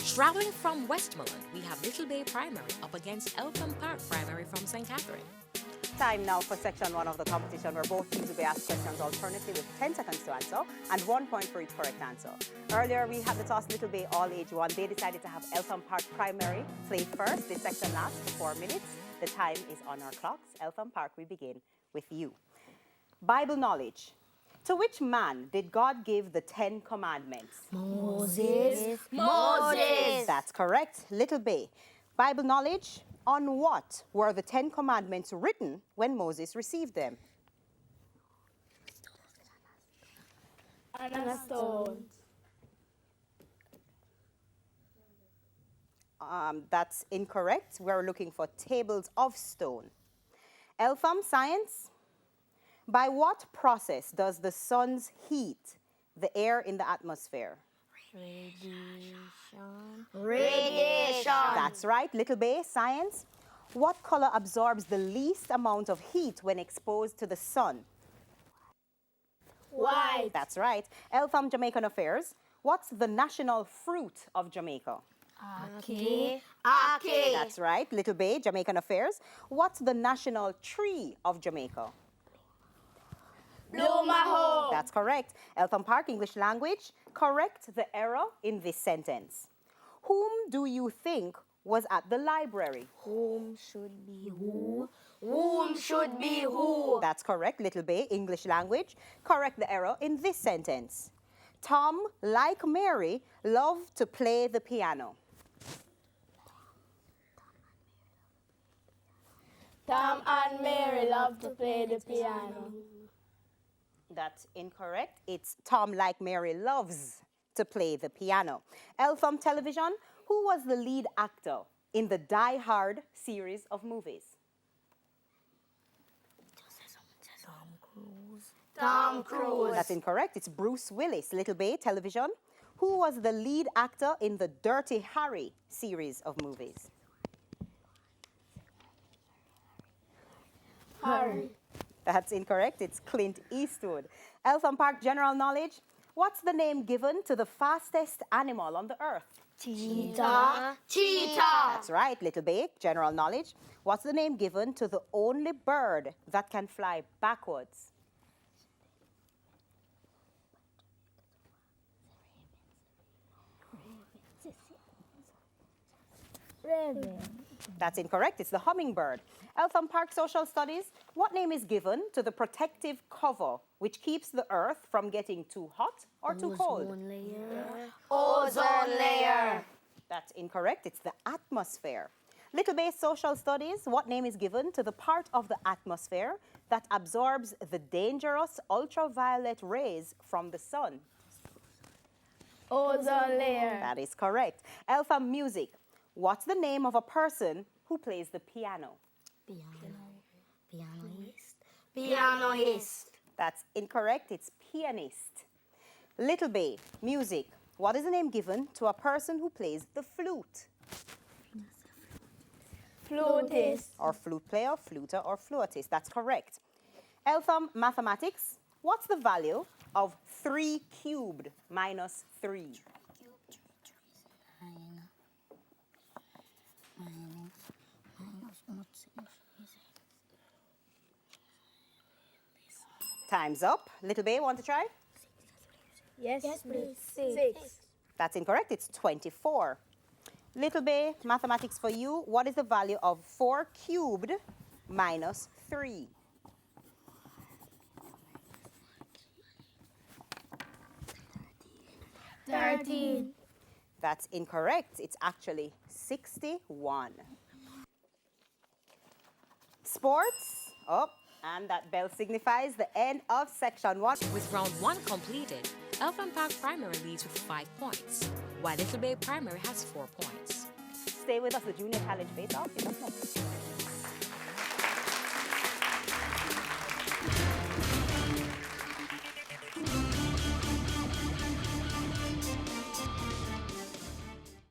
Traveling from Westmoreland, we have Little Bay Primary up against Eltham Park Primary from St. Catherine. Time now for section 1 of the competition, where both teams will be asked questions alternately with 10 seconds to answer and 1 point for each correct answer. Earlier, we had the toss Little Bay all age 1. They decided to have Eltham Park Primary play first. This section lasts for 4 minutes. The time is on our clocks. Eltham Park, we begin with you. Bible knowledge. To which man did God give the 10 commandments? Moses. That's correct. Little Bay. Bible knowledge. On what were the 10 commandments written when Moses received them? On a stone. That's incorrect. We're looking for tables of stone. Eltham, science. By what process does the sun's heat the air in the atmosphere? Radiation. That's right. Little Bay, science. What color absorbs the least amount of heat when exposed to the sun? White. That's right. Eltham, Jamaican affairs. What's the national fruit of Jamaica? Ake. That's right. Little Bay, Jamaican affairs. What's the national tree of Jamaica? Blue Maho. That's correct. Eltham Park, English language. Correct the error in this sentence. Whom do you think was at the library? Whom should be who? Whom should be who? That's correct. Little Bay, English language. Correct the error in this sentence. Tom, like Mary, loved to play the piano. Tom and Mary love to play the piano. That's incorrect. It's Tom, like Mary, loves to play the piano. Eltham television. Who was the lead actor in the Die Hard series of movies? Tom Cruise. That's incorrect. It's Bruce Willis. Little Bay television. Who was the lead actor in the Dirty Harry series of movies? Harry. That's incorrect. It's Clint Eastwood. Eltham Park general knowledge. What's the name given to the fastest animal on the earth? Cheetah. That's right. Little Bay general knowledge. What's the name given to the only bird that can fly backwards? Raven. That's incorrect. It's the hummingbird. Eltham Park social studies. What name is given to the protective cover which keeps the earth from getting too hot or too cold? Ozone layer. That's incorrect. It's the atmosphere. Little Bay social studies. What name is given to the part of the atmosphere that absorbs the dangerous ultraviolet rays from the sun? Ozone layer. That is correct. Eltham music. What's the name of a person who plays the piano? Pianoist. That's incorrect. It's pianist. Little Bay music. What is the name given to a person who plays the flute? Flutist. Or flute player, fluter, or fluitist. That's correct. Eltham mathematics. What's the value of 3 cubed minus 3? Time's up. Little Bay, want to try? Yes, please. 6. That's incorrect. It's 24. Little Bay, mathematics for you. What is the value of 4 cubed minus 3? $13. That's incorrect. It's actually 61. Sports. Oh, and that bell signifies the end of section 1. With round 1 completed, Eltham Park Primary leads with 5 points, while Little Bay Primary has 4 points. Stay with us. The Junior College Face-Off is up next.